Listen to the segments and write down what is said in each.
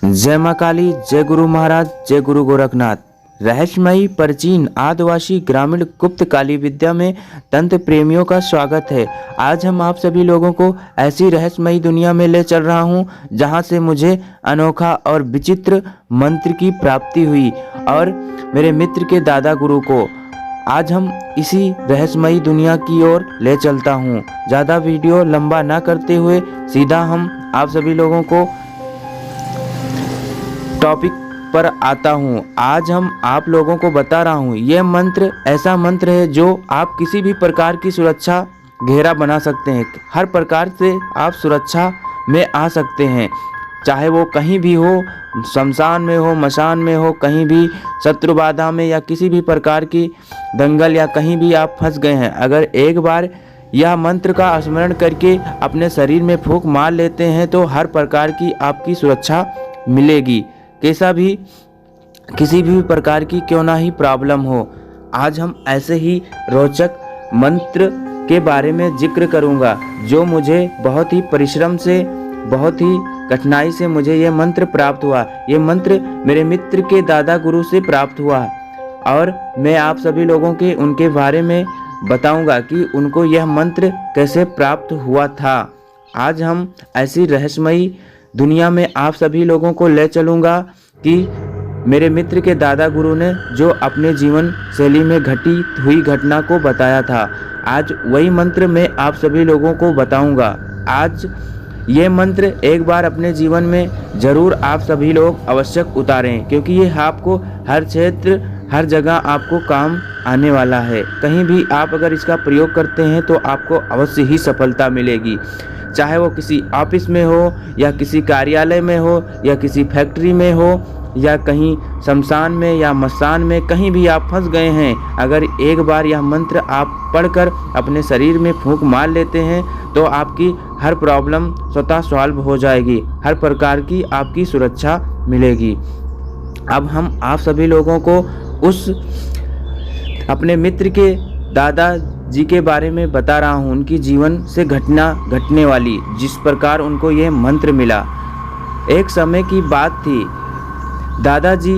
जय माँ काली, जय गुरु महाराज, जय गुरु गोरखनाथ। रहस्यमयी प्राचीन आदिवासी ग्रामीण गुप्त काली विद्या में तंत्र प्रेमियों का स्वागत है। आज हम आप सभी लोगों को ऐसी रहस्यमयी दुनिया में ले चल रहा हूँ जहाँ से मुझे अनोखा और विचित्र मंत्र की प्राप्ति हुई और मेरे मित्र के दादा गुरु को। आज हम इसी रहस्यमयी दुनिया की ओर ले चलता हूँ। ज़्यादा वीडियो लंबा ना करते हुए सीधा हम आप सभी लोगों को टॉपिक पर आता हूँ। आज हम आप लोगों को बता रहा हूँ, यह मंत्र ऐसा मंत्र है जो आप किसी भी प्रकार की सुरक्षा घेरा बना सकते हैं। हर प्रकार से आप सुरक्षा में आ सकते हैं, चाहे वो कहीं भी हो, शमशान में हो, मशान में हो, कहीं भी शत्रु बाधा में या किसी भी प्रकार की दंगल या कहीं भी आप फंस गए हैं। अगर एक बार यह मंत्र का स्मरण करके अपने शरीर में फूंक मार लेते हैं तो हर प्रकार की आपकी सुरक्षा मिलेगी, कैसा भी किसी भी प्रकार की क्यों ना ही प्रॉब्लम हो। आज हम ऐसे ही रोचक मंत्र के बारे में जिक्र करूंगा जो मुझे बहुत ही परिश्रम से, बहुत ही कठिनाई से मुझे यह मंत्र प्राप्त हुआ। यह मंत्र मेरे मित्र के दादा गुरु से प्राप्त हुआ और मैं आप सभी लोगों के उनके बारे में बताऊंगा कि उनको यह मंत्र कैसे प्राप्त हुआ था। आज हम ऐसी रहस्यमयी दुनिया में आप सभी लोगों को ले चलूँगा कि मेरे मित्र के दादा गुरु ने जो अपने जीवन शैली में घटी हुई घटना को बताया था। आज वही मंत्र मैं आप सभी लोगों को बताऊंगा। आज ये मंत्र एक बार अपने जीवन में ज़रूर आप सभी लोग आवश्यक उतारें, क्योंकि ये आपको हर क्षेत्र, हर जगह आपको काम आने वाला है। कहीं भी आप अगर इसका प्रयोग करते हैं तो आपको अवश्य ही सफलता मिलेगी, चाहे वो किसी ऑफिस में हो या किसी कार्यालय में हो या किसी फैक्ट्री में हो या कहीं शमशान में या मसान में, कहीं भी आप फंस गए हैं। अगर एक बार यह मंत्र आप पढ़कर अपने शरीर में फूंक मार लेते हैं तो आपकी हर प्रॉब्लम स्वतः सॉल्व हो जाएगी, हर प्रकार की आपकी सुरक्षा मिलेगी। अब हम आप सभी लोगों को उस अपने मित्र के दादा जी के बारे में बता रहा हूँ, उनकी जीवन से घटना घटने वाली, जिस प्रकार उनको ये मंत्र मिला। एक समय की बात थी, दादाजी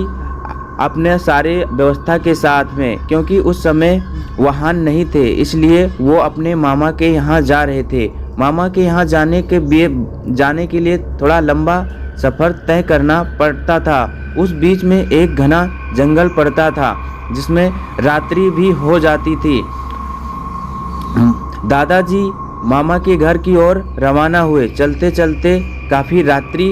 अपने सारे व्यवस्था के साथ में, क्योंकि उस समय वाहन नहीं थे, इसलिए वो अपने मामा के यहाँ जा रहे थे। मामा के यहाँ जाने के लिए थोड़ा लंबा सफ़र तय करना पड़ता था। उस बीच में एक घना जंगल पड़ता था जिसमें रात्रि भी हो जाती थी। दादाजी मामा के घर की ओर रवाना हुए। चलते चलते काफ़ी रात्रि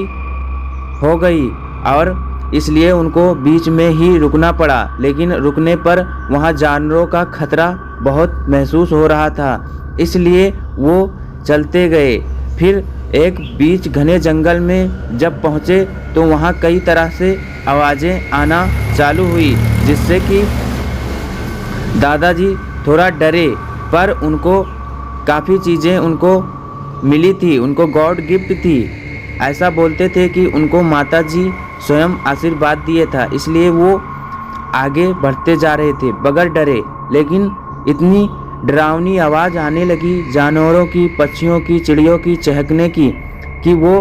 हो गई और इसलिए उनको बीच में ही रुकना पड़ा, लेकिन रुकने पर वहाँ जानवरों का खतरा बहुत महसूस हो रहा था, इसलिए वो चलते गए। फिर एक बीच घने जंगल में जब पहुँचे तो वहाँ कई तरह से आवाज़ें आना चालू हुई, जिससे कि दादाजी थोड़ा डरे, पर उनको काफ़ी चीज़ें उनको मिली थी, उनको गॉड गिफ्ट थी। ऐसा बोलते थे कि उनको माताजी स्वयं आशीर्वाद दिए था, इसलिए वो आगे बढ़ते जा रहे थे बगैर डरे। लेकिन इतनी डरावनी आवाज़ आने लगी जानवरों की, पक्षियों की, चिड़ियों की चहकने की, कि वो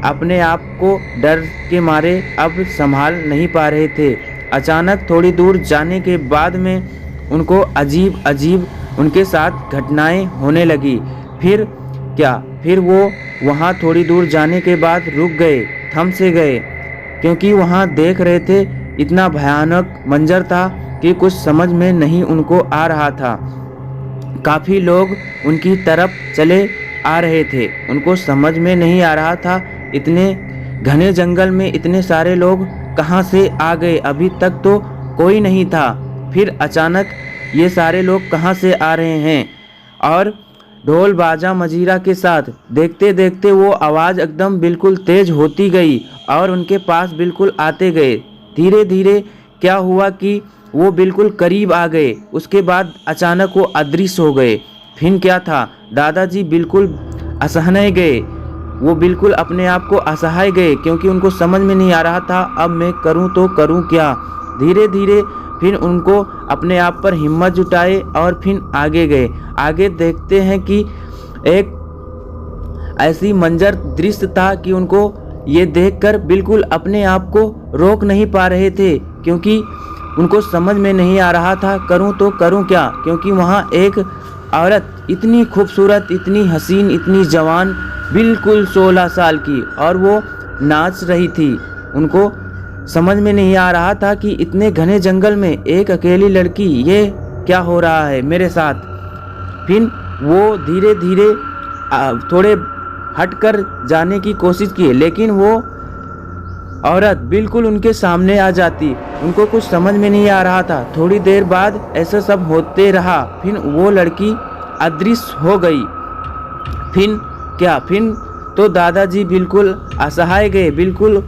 अपने आप को डर के मारे अब संभाल नहीं पा रहे थे। अचानक थोड़ी दूर जाने के बाद में उनको अजीब अजीब उनके साथ घटनाएं होने लगी। फिर क्या, फिर वो वहाँ थोड़ी दूर जाने के बाद रुक गए, थम से गए, क्योंकि वहाँ देख रहे थे इतना भयानक मंजर था कि कुछ समझ में नहीं उनको आ रहा था। काफ़ी लोग उनकी तरफ चले आ रहे थे, उनको समझ में नहीं आ रहा था इतने घने जंगल में इतने सारे लोग कहाँ से आ गए, अभी तक तो कोई नहीं था। फिर अचानक ये सारे लोग कहाँ से आ रहे हैं और ढोल बाजा मजीरा के साथ। देखते देखते वो आवाज़ एकदम बिल्कुल तेज़ होती गई और उनके पास बिल्कुल आते गए। धीरे धीरे क्या हुआ कि वो बिल्कुल करीब आ गए, उसके बाद अचानक वो अदृश्य हो गए। फिर क्या था, दादाजी बिल्कुल असहने गए, वो बिल्कुल अपने आप को असहाय गए, क्योंकि उनको समझ में नहीं आ रहा था अब मैं करूं तो करूं क्या। धीरे धीरे फिर उनको अपने आप पर हिम्मत जुटाए और फिर आगे गए। आगे देखते हैं कि एक ऐसी मंजर दृश्य था कि उनको ये देखकर बिल्कुल अपने आप को रोक नहीं पा रहे थे, क्योंकि उनको समझ में नहीं आ रहा था करूं तो करूं क्या। क्योंकि वहाँ एक औरत इतनी खूबसूरत, इतनी हसीन, इतनी जवान, बिल्कुल 16 साल की, और वो नाच रही थी। उनको समझ में नहीं आ रहा था कि इतने घने जंगल में एक अकेली लड़की, ये क्या हो रहा है मेरे साथ। फिर वो धीरे धीरे थोड़े हटकर जाने की कोशिश की, लेकिन वो औरत बिल्कुल उनके सामने आ जाती। उनको कुछ समझ में नहीं आ रहा था। थोड़ी देर बाद ऐसा सब होते रहा। फिर वो लड़की अदृश्य हो गई। फिर तो दादाजी बिल्कुल असहाय गए, बिल्कुल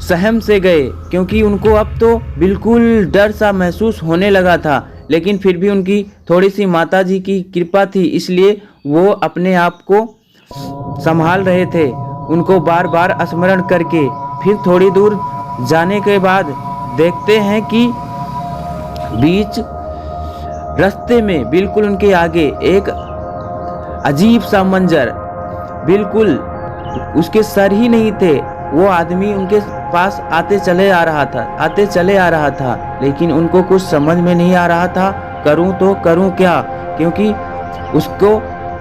सहम से गए, क्योंकि उनको अब तो बिल्कुल डर सा महसूस होने लगा था। लेकिन फिर भी उनकी थोड़ी सी माताजी की कृपा थी, इसलिए वो अपने आप को संभाल रहे थे, उनको बार बार स्मरण करके। फिर थोड़ी दूर जाने के बाद देखते हैं कि बीच रास्ते में बिल्कुल उनके आगे एक अजीब सा मंजर, बिल्कुल उसके सर ही नहीं थे। वो आदमी उनके पास आते चले आ रहा था, लेकिन उनको कुछ समझ में नहीं आ रहा था करूं तो करूं क्या, क्योंकि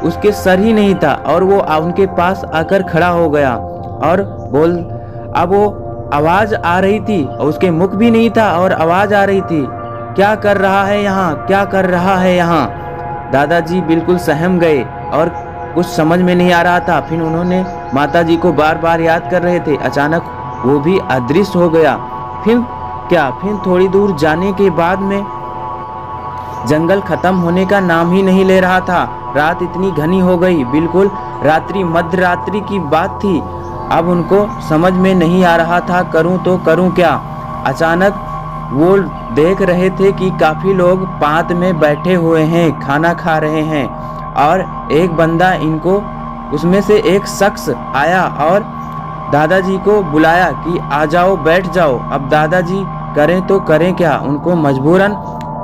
उसके सर ही नहीं था। और वो उनके पास आकर खड़ा हो गया और अब वो आवाज आ रही थी, और उसके मुख भी नहीं था और आवाज आ रही थी, क्या कर रहा है यहाँ, क्या कर रहा है यहाँ। दादाजी बिल्कुल सहम गए और कुछ समझ में नहीं आ रहा था। फिर उन्होंने माताजी को बार बार याद कर रहे थे। अचानक वो भी अदृश्य हो गया। फिर थोड़ी दूर जाने के बाद में जंगल खत्म होने का नाम ही नहीं ले रहा था। रात इतनी घनी हो गई, बिल्कुल मध्य रात्रि की बात थी। अब उनको समझ में नहीं आ रहा था करूं तो करूं क्या। अचानक वो देख रहे थे कि काफी लोग पात में बैठे हुए हैं, खाना खा रहे हैं, और एक बंदा उसमें से एक शख्स आया और दादाजी को बुलाया कि आ जाओ, बैठ जाओ। अब दादाजी करें तो करें क्या, उनको मजबूरन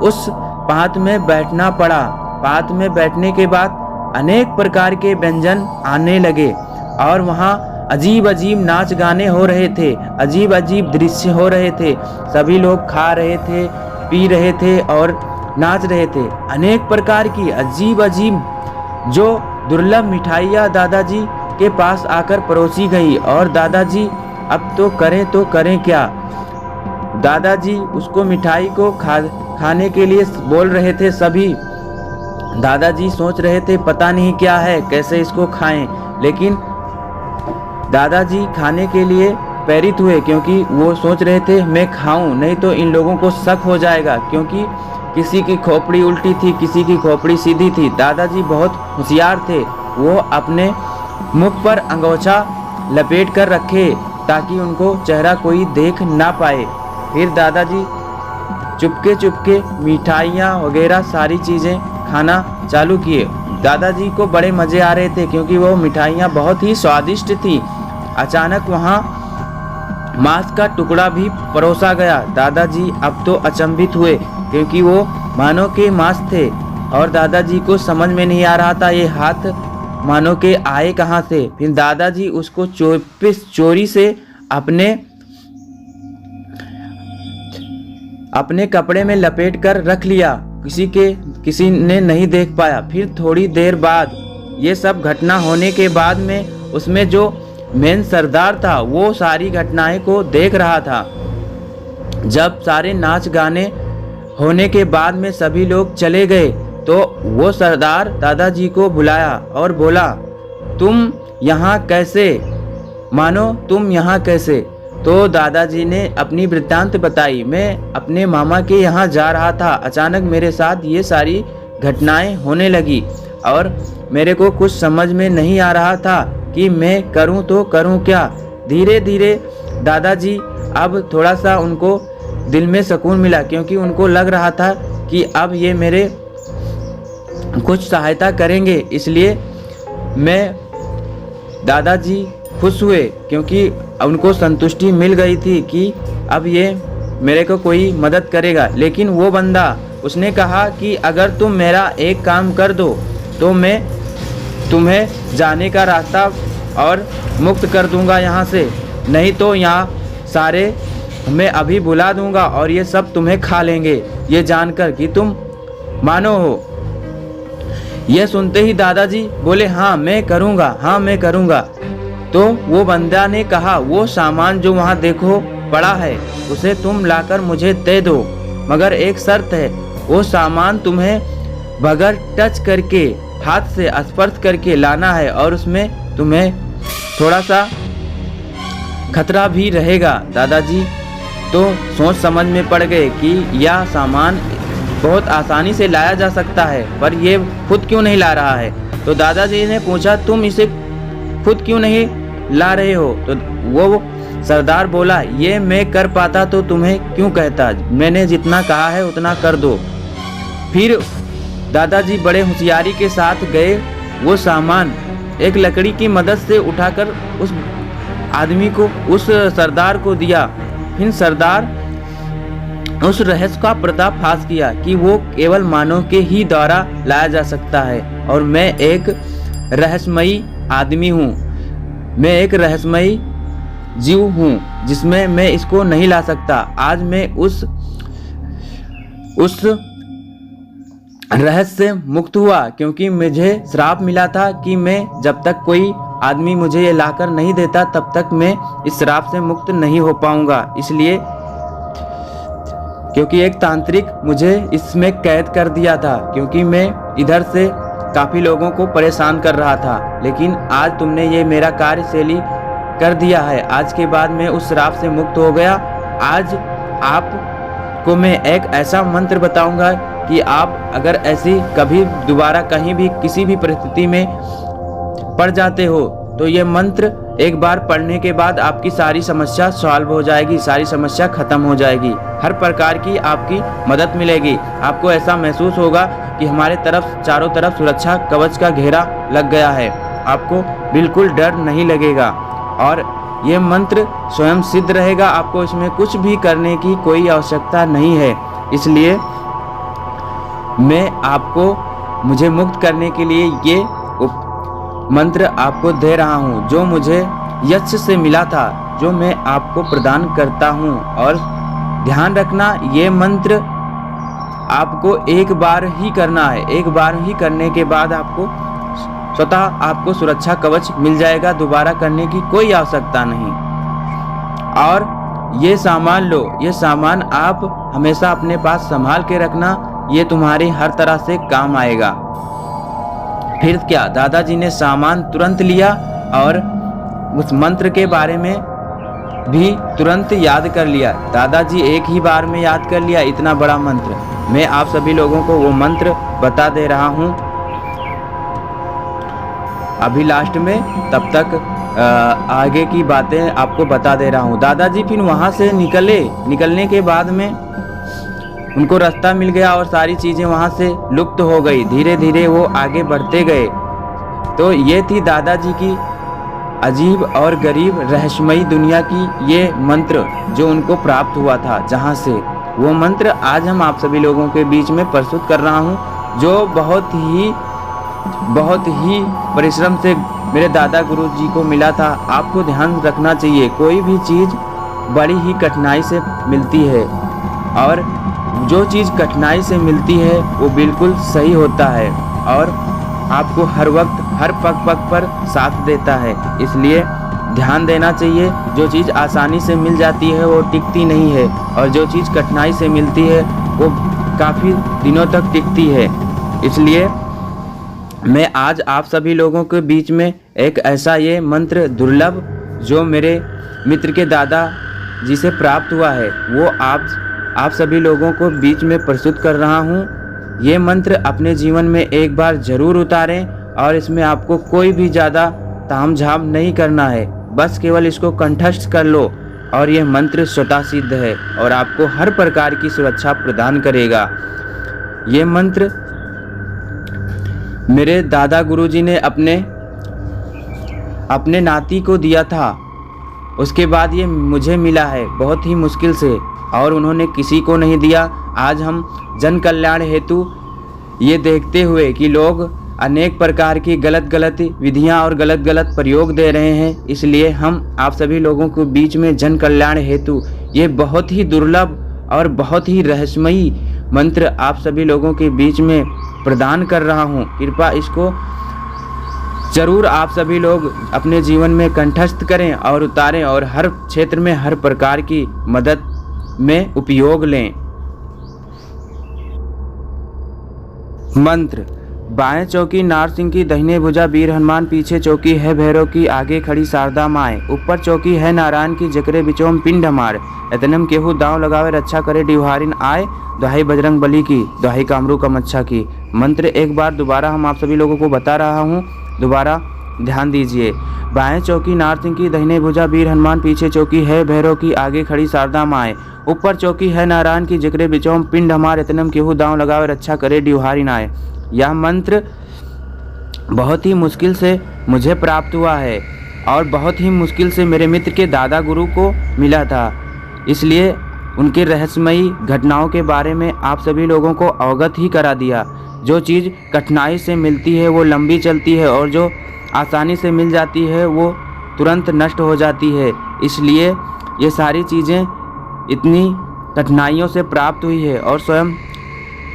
उस पात में बैठना पड़ा। पात में बैठने के बाद अनेक प्रकार के व्यंजन आने लगे, और वहाँ अजीब अजीब नाच गाने हो रहे थे, अजीब अजीब दृश्य हो रहे थे। सभी लोग खा रहे थे, पी रहे थे और नाच रहे थे। अनेक प्रकार की अजीब अजीब जो दुर्लभ मिठाइयाँ दादाजी के पास आकर परोसी गई, और दादाजी अब तो करें क्या। दादाजी उसको मिठाई को खाने के लिए बोल रहे थे। सभी दादाजी सोच रहे थे पता नहीं क्या है, कैसे इसको खाएं। लेकिन दादाजी खाने के लिए प्रेरित हुए, क्योंकि वो सोच रहे थे मैं खाऊं, नहीं तो इन लोगों को शक हो जाएगा, क्योंकि किसी की खोपड़ी उल्टी थी, किसी की खोपड़ी सीधी थी। दादाजी बहुत होशियार थे। वो अपने मुख पर अंगोछा लपेट कर रखे ताकि उनको चेहरा कोई देख ना पाए। फिर दादाजी चुपके मिठाइयाँ वगैरह सारी चीज़ें खाना चालू किए। दादाजी को बड़े मज़े आ रहे थे, क्योंकि वो मिठाइयाँ बहुत ही स्वादिष्ट थी। अचानक वहाँ मांस का टुकड़ा भी परोसा गया। दादाजी अब तो अचंभित हुए, क्योंकि वो मानो के मांस थे, और दादाजी को समझ में नहीं आ रहा था ये हाथ मानो के आए कहाँ से। फिर दादाजी उसको चोरी से अपने कपड़े में लपेट कर रख लिया, किसी ने नहीं देख पाया। फिर थोड़ी देर बाद ये सब घटना होने के बाद में उसमें जो मेन सरदार था वो सारी घटनाएं को देख रहा था। जब सारे नाच गाने होने के बाद में सभी लोग चले गए, तो वो सरदार दादाजी को बुलाया और बोला, तुम यहाँ कैसे, मानो तुम यहाँ कैसे। तो दादाजी ने अपनी वृत्तांत बताई, मैं अपने मामा के यहाँ जा रहा था, अचानक मेरे साथ ये सारी घटनाएं होने लगी, और मेरे को कुछ समझ में नहीं आ रहा था कि मैं करूं तो करूं क्या। धीरे धीरे दादाजी अब थोड़ा सा उनको दिल में सुकून मिला, क्योंकि उनको लग रहा था कि अब ये मेरे कुछ सहायता करेंगे। इसलिए दादाजी खुश हुए, क्योंकि उनको संतुष्टि मिल गई थी कि अब ये मेरे को कोई मदद करेगा। लेकिन वो बंदा उसने कहा कि अगर तुम मेरा एक काम कर दो तो मैं तुम्हें जाने का रास्ता और मुक्त कर दूंगा यहाँ से। नहीं तो यहाँ सारे मैं अभी बुला दूंगा और ये सब तुम्हें खा लेंगे, ये जानकर कि तुम मानो हो। यह सुनते ही दादाजी बोले, हाँ मैं करूँगा, हाँ मैं करूँगा। तो वो बंदा ने कहा, वो सामान जो वहाँ देखो पड़ा है उसे तुम लाकर मुझे दे दो, मगर एक शर्त है, वो सामान तुम्हें बगैर टच करके, हाथ से स्पर्श करके लाना है और उसमें तुम्हें थोड़ा सा खतरा भी रहेगा। दादाजी तो सोच समझ में पड़ गए कि यह सामान बहुत आसानी से लाया जा सकता है, पर ये खुद क्यों नहीं ला रहा है। तो दादाजी ने पूछा, तुम इसे खुद क्यों नहीं ला रहे हो? तो वो सरदार बोला, ये मैं कर पाता तो तुम्हें क्यों कहता, मैंने जितना कहा है उतना कर दो। फिर दादाजी बड़े होशियारी के साथ गए, वो सामान एक लकड़ी की मदद से उठाकर उस आदमी को, उस सरदार को दिया। फिर सरदार उस रहस्य का पर्दाफाश किया कि वो केवल मानव के ही द्वारा लाया जा सकता है और मैं एक रहस्यमयी आदमी हूँ, मैं एक रहस्यमयी जीव हूँ जिसमें मैं इसको नहीं ला सकता। आज मैं उस रहस्य से मुक्त हुआ, क्योंकि मुझे श्राप मिला था कि मैं जब तक कोई आदमी मुझे ये लाकर नहीं देता तब तक मैं इस श्राप से मुक्त नहीं हो पाऊंगा। इसलिए क्योंकि एक तांत्रिक मुझे इसमें कैद कर दिया था, क्योंकि मैं इधर से काफ़ी लोगों को परेशान कर रहा था, लेकिन आज तुमने ये मेरा कार्यशैली कर दिया है। आज के बाद मैं उस श्राप से मुक्त हो गया। आज आपको मैं एक ऐसा मंत्र बताऊंगा कि आप अगर ऐसी कभी दोबारा कहीं भी किसी भी परिस्थिति में पड़ जाते हो तो ये मंत्र एक बार पढ़ने के बाद आपकी सारी समस्या सॉल्व हो जाएगी, सारी समस्या खत्म हो जाएगी, हर प्रकार की आपकी मदद मिलेगी। आपको ऐसा महसूस होगा कि हमारे तरफ चारों तरफ सुरक्षा कवच का घेरा लग गया है, आपको बिल्कुल डर नहीं लगेगा और ये मंत्र स्वयं सिद्ध रहेगा। आपको इसमें कुछ भी करने की कोई आवश्यकता नहीं है। इसलिए मैं आपको मुझे मुक्त करने के लिए ये मंत्र आपको दे रहा हूँ, जो मुझे यक्ष से मिला था, जो मैं आपको प्रदान करता हूँ। और ध्यान रखना, ये मंत्र आपको एक बार ही करना है, एक बार ही करने के बाद आपको स्वतः आपको सुरक्षा कवच मिल जाएगा, दोबारा करने की कोई आवश्यकता नहीं। और ये सामान लो, ये सामान आप हमेशा अपने पास संभाल के रखना, ये तुम्हारी हर तरह से काम आएगा। फिर क्या, दादाजी ने सामान तुरंत लिया और उस मंत्र के बारे में भी तुरंत याद कर लिया। दादाजी एक ही बार में याद कर लिया इतना बड़ा मंत्र। मैं आप सभी लोगों को वो मंत्र बता दे रहा हूँ अभी लास्ट में, तब तक आगे की बातें आपको बता दे रहा हूँ। दादाजी फिर वहाँ से निकलने के बाद में उनको रास्ता मिल गया और सारी चीज़ें वहाँ से लुप्त हो गई। धीरे धीरे वो आगे बढ़ते गए। तो ये थी दादाजी की अजीब और गरीब रहस्यमयी दुनिया की ये मंत्र जो उनको प्राप्त हुआ था, जहाँ से वो मंत्र आज हम आप सभी लोगों के बीच में प्रस्तुत कर रहा हूँ, जो बहुत ही परिश्रम से मेरे दादा गुरु जी को मिला था। आपको ध्यान रखना चाहिए, कोई भी चीज़ बड़ी ही कठिनाई से मिलती है और जो चीज़ कठिनाई से मिलती है वो बिल्कुल सही होता है और आपको हर वक्त हर पग पग पर साथ देता है। इसलिए ध्यान देना चाहिए, जो चीज़ आसानी से मिल जाती है वो टिकती नहीं है और जो चीज़ कठिनाई से मिलती है वो काफ़ी दिनों तक टिकती है। इसलिए मैं आज आप सभी लोगों के बीच में एक ऐसा ये मंत्र दुर्लभ जो मेरे मित्र के दादा जी से प्राप्त हुआ है वो आप सभी लोगों को बीच में प्रस्तुत कर रहा हूँ। ये मंत्र अपने जीवन में एक बार ज़रूर उतारें और इसमें आपको कोई भी ज़्यादा तामझाम नहीं करना है, बस केवल इसको कंठस्थ कर लो और ये मंत्र स्वतः सिद्ध है और आपको हर प्रकार की सुरक्षा प्रदान करेगा। ये मंत्र मेरे दादा गुरुजी ने अपने नाती को दिया था, उसके बाद ये मुझे मिला है बहुत ही मुश्किल से और उन्होंने किसी को नहीं दिया। आज हम जन कल्याण हेतु ये देखते हुए कि लोग अनेक प्रकार की गलत विधियां और गलत प्रयोग दे रहे हैं। इसलिए हम आप सभी लोगों के बीच में जन कल्याण हेतु ये बहुत ही दुर्लभ और बहुत ही रहस्यमयी मंत्र आप सभी लोगों के बीच में प्रदान कर रहा हूँ। कृपया इसको जरूर आप सभी लोग अपने जीवन में कंठस्थ करें और उतारें और हर क्षेत्र में हर प्रकार की मदद में उपयोग लें। मंत्र। बाएं चौकी नार सिंह की, दाहिने भुजा वीर हनुमान, पीछे चौकी है भैरव की, आगे खड़ी शारदा माए, ऊपर चौकी है नारायण की, जकरे बिचोम पिंड हमार, एतनम केहू दांव लगावे रक्षा करे डिवहारिन आए, दुहाई बजरंग बली की, दुहाई कामरू कमच्छा की। मंत्र एक बार दोबारा हम आप सभी लोगों को बता रहा हूँ, दोबारा ध्यान दीजिए। बाएं चौकी नार सिंह की, दाहिने भुजा वीर हनुमान, पीछे चौकी है भैरव की, आगे खड़ी शारदा माए, ऊपर चौकी है नारायण की, जकरे बिचोम पिंड हमार, एतनम केहू दांव लगावे रक्षा करे डिवहारिन आए। यह मंत्र बहुत ही मुश्किल से मुझे प्राप्त हुआ है और बहुत ही मुश्किल से मेरे मित्र के दादा गुरु को मिला था। इसलिए उनके रहस्यमयी घटनाओं के बारे में आप सभी लोगों को अवगत ही करा दिया। जो चीज़ कठिनाई से मिलती है वो लंबी चलती है और जो आसानी से मिल जाती है वो तुरंत नष्ट हो जाती है। इसलिए ये सारी चीज़ें इतनी कठिनाइयों से प्राप्त हुई है और स्वयं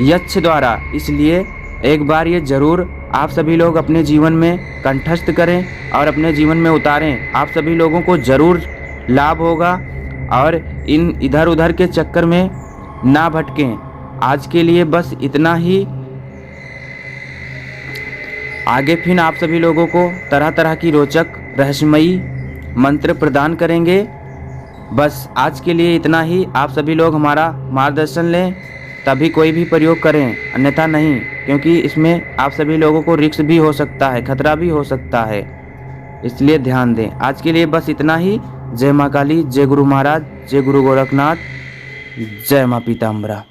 यक्ष द्वारा। इसलिए एक बार ये ज़रूर आप सभी लोग अपने जीवन में कंठस्थ करें और अपने जीवन में उतारें। आप सभी लोगों को ज़रूर लाभ होगा और इन इधर उधर के चक्कर में ना भटकें। आज के लिए बस इतना ही। आगे फिर आप सभी लोगों को तरह तरह की रोचक रहस्यमयी मंत्र प्रदान करेंगे। बस आज के लिए इतना ही। आप सभी लोग हमारा मार्गदर्शन लें तभी कोई भी प्रयोग करें, अन्यथा नहीं, क्योंकि इसमें आप सभी लोगों को रिस्क भी हो सकता है, खतरा भी हो सकता है। इसलिए ध्यान दें। आज के लिए बस इतना ही। जय माँ काली, जय गुरु महाराज, जय गुरु गोरखनाथ, जय माँ पीताम्बरा।